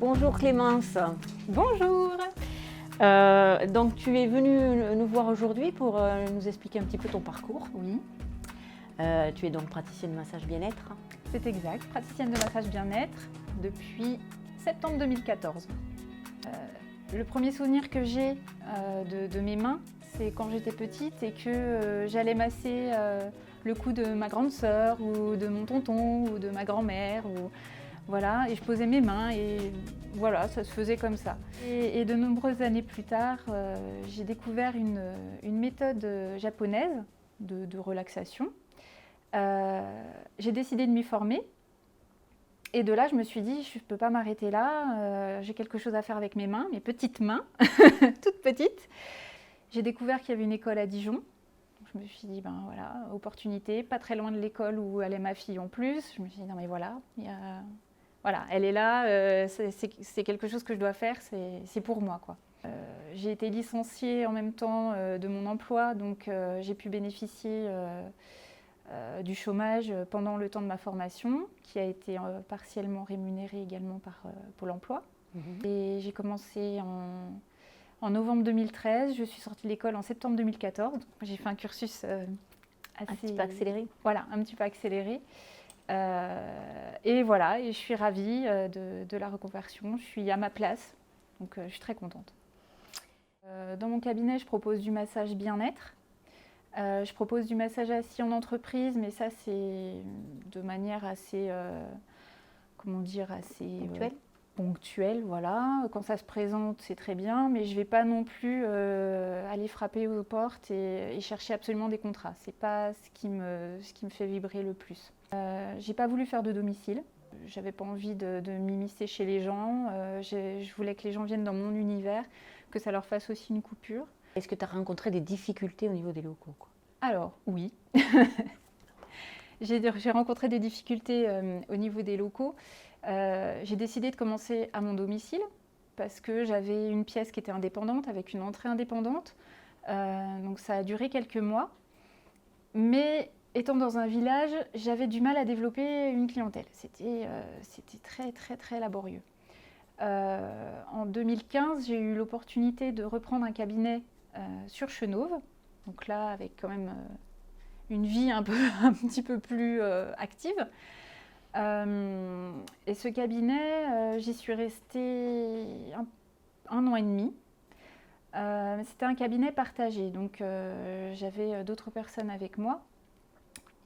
Bonjour Clémence. Bonjour. Donc tu es venue nous voir aujourd'hui pour nous expliquer un petit peu ton parcours. Oui, Tu es donc praticienne de massage bien-être. c'est exact. Praticienne de massage bien-être depuis septembre 2014. Le premier souvenir que j'ai de mes mains, c'est quand j'étais petite et que j'allais masser le cou de ma grande sœur ou de mon tonton ou de ma grand-mère. Voilà, et je posais mes mains et voilà, ça se faisait comme ça. Et de nombreuses années plus tard, j'ai découvert une méthode japonaise de relaxation. J'ai décidé de m'y former. Et de là, je me suis dit, je ne peux pas m'arrêter là, j'ai quelque chose à faire avec mes mains, mes petites mains, toutes petites. J'ai découvert qu'il y avait une école à Dijon. Je me suis dit, ben voilà, opportunité, pas très loin de l'école où allait ma fille en plus. Je me suis dit, non mais voilà, voilà, elle est là, c'est quelque chose que je dois faire, c'est pour moi, quoi. J'ai été licenciée en même temps de mon emploi, donc j'ai pu bénéficier du chômage pendant le temps de ma formation, qui a été partiellement rémunérée également par Pôle emploi. Et j'ai commencé en novembre 2013, je suis sortie de l'école en septembre 2014. Donc j'ai fait un cursus assez... Un petit peu accéléré. Voilà, un petit peu accéléré. Et voilà, et je suis ravie de la reconversion. Je suis à ma place, donc je suis très contente. Dans mon cabinet, je propose du massage bien-être. Je propose du massage assis en entreprise, mais ça c'est de manière assez, comment dire, assez ponctuelle, voilà. Quand ça se présente, c'est très bien, mais je ne vais pas non plus aller frapper aux portes et chercher absolument des contrats. Ce n'est pas ce qui me fait vibrer le plus. Je n'ai pas voulu faire de domicile. Je n'avais pas envie de m'immiscer chez les gens. Je voulais que les gens viennent dans mon univers, que ça leur fasse aussi une coupure. Est-ce que tu as rencontré des difficultés au niveau des locaux, quoi? Alors, oui. J'ai rencontré des difficultés au niveau des locaux. J'ai décidé de commencer à mon domicile parce que j'avais une pièce qui était indépendante, avec une entrée indépendante. Donc ça a duré quelques mois. Mais étant dans un village, j'avais du mal à développer une clientèle. C'était très, très, très laborieux. En 2015, j'ai eu l'opportunité de reprendre un cabinet sur Chenôve. Donc là, avec quand même une vie un petit peu plus active. Et ce cabinet, j'y suis restée un an et demi. C'était un cabinet partagé, donc j'avais d'autres personnes avec moi.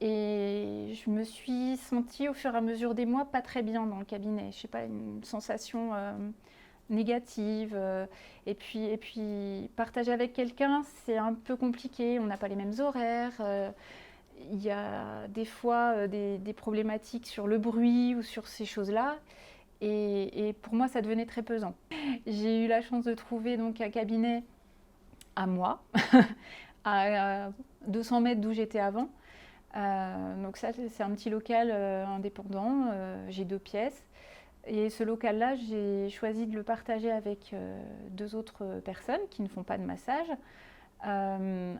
Et je me suis sentie au fur et à mesure des mois pas très bien dans le cabinet. Je sais pas, une sensation négative. Et puis partager avec quelqu'un, c'est un peu compliqué. On n'a pas les mêmes horaires. Il y a des fois des problématiques sur le bruit ou sur ces choses-là. Et pour moi, ça devenait très pesant. J'ai eu la chance de trouver donc un cabinet à moi, à 200 mètres d'où j'étais avant. Donc ça, c'est un petit local indépendant. J'ai 2 pièces. Et ce local-là, j'ai choisi de le partager avec 2 autres personnes qui ne font pas de massage.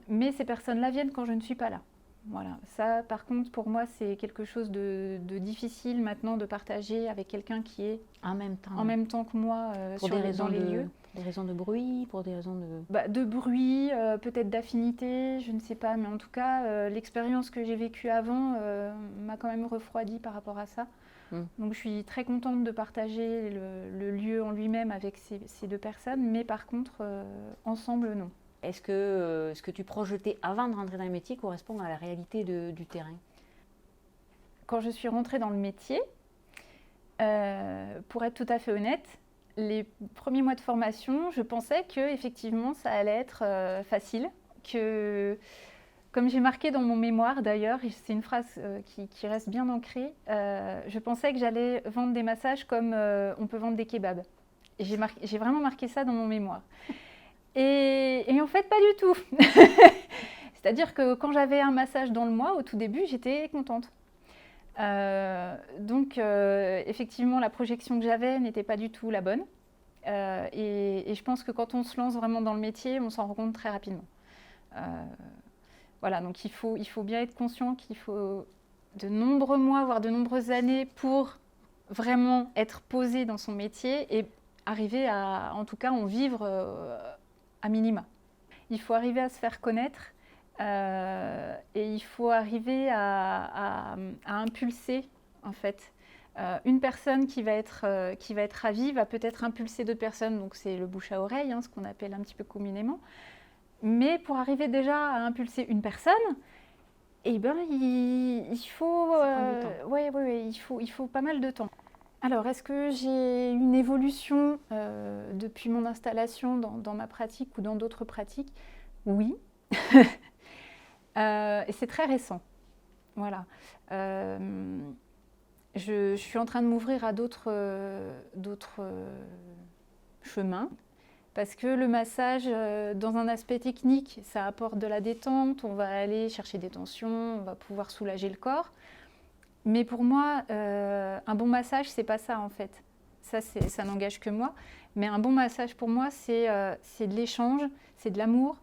Mais ces personnes-là viennent quand je ne suis pas là. Voilà. Ça, par contre, pour moi, c'est quelque chose de difficile maintenant de partager avec quelqu'un qui est en même temps que moi dans les lieux. Pour des raisons de bruit, pour des raisons de bruit, peut-être d'affinité, je ne sais pas. Mais en tout cas, l'expérience que j'ai vécue avant m'a quand même refroidi par rapport à ça. Donc je suis très contente de partager le lieu en lui-même avec ces 2 personnes. Mais par contre, ensemble, non. Est-ce que ce que tu projetais avant de rentrer dans le métier correspond à la réalité du terrain? Quand je suis rentrée dans le métier, pour être tout à fait honnête, les premiers mois de formation, je pensais que effectivement ça allait être facile, que comme j'ai marqué dans mon mémoire d'ailleurs, et c'est une phrase qui reste bien ancrée, je pensais que j'allais vendre des massages comme on peut vendre des kebabs. Et j'ai vraiment marqué ça dans mon mémoire. Et en fait, pas du tout. C'est-à-dire que quand j'avais un massage dans le mois, au tout début, j'étais contente. Donc, effectivement, la projection que j'avais n'était pas du tout la bonne. Et je pense que quand on se lance vraiment dans le métier, on s'en rend compte très rapidement. Voilà, donc il faut bien être conscient qu'il faut de nombreux mois, voire de nombreuses années pour vraiment être posé dans son métier et arriver à, en tout cas, en vivre à minima. Il faut arriver à se faire connaître et il faut arriver à impulser, en fait. Une personne qui va être ravie va peut-être impulser d'autres personnes, donc c'est le bouche à oreille, hein, ce qu'on appelle un petit peu communément. Mais pour arriver déjà à impulser une personne, eh ben, il faut, il faut pas mal de temps. Alors, est-ce que j'ai une évolution depuis mon installation dans ma pratique ou dans d'autres pratiques? Oui. Et c'est très récent. Voilà. Je suis en train de m'ouvrir à d'autres chemins. Parce que le massage, dans un aspect technique, ça apporte de la détente, on va aller chercher des tensions, on va pouvoir soulager le corps. Mais pour moi, un bon massage, c'est pas ça en fait. Ça n'engage que moi. Mais un bon massage pour moi, c'est de l'échange, c'est de l'amour.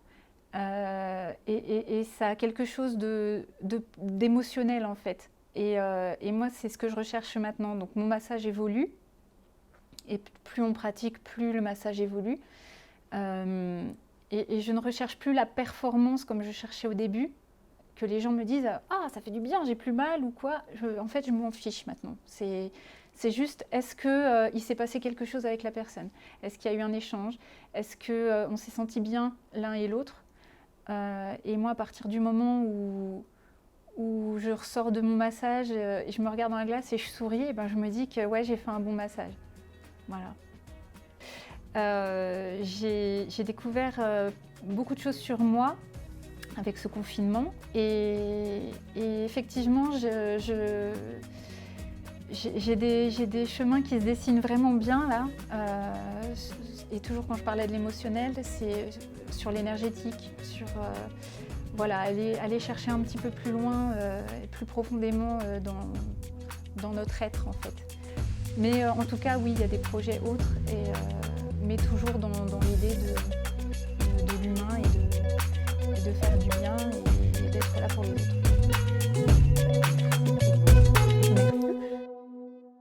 Et ça a quelque chose d'émotionnel en fait. Et moi, c'est ce que je recherche maintenant. Donc mon massage évolue. Et plus on pratique, plus le massage évolue. Et je ne recherche plus la performance comme je cherchais au début, que les gens me disent « Ah, ça fait du bien, j'ai plus mal » ou quoi. En fait, je m'en fiche maintenant. C'est juste, est-ce qu'il s'est passé quelque chose avec la personne? Est-ce qu'il y a eu un échange? Est-ce qu'on s'est senti bien l'un et l'autre? Et moi, à partir du moment où je ressors de mon massage et je me regarde dans la glace et je souris, et ben je me dis que ouais, j'ai fait un bon massage. Voilà. J'ai découvert beaucoup de choses sur moi avec ce confinement et effectivement j'ai des chemins qui se dessinent vraiment bien là. Et toujours quand je parlais de l'émotionnel, c'est sur l'énergétique, sur voilà, aller chercher un petit peu plus loin et plus profondément dans notre être en fait. Mais en tout cas, oui, il y a des projets autres, mais toujours dans l'idée de l'humain et de faire du bien.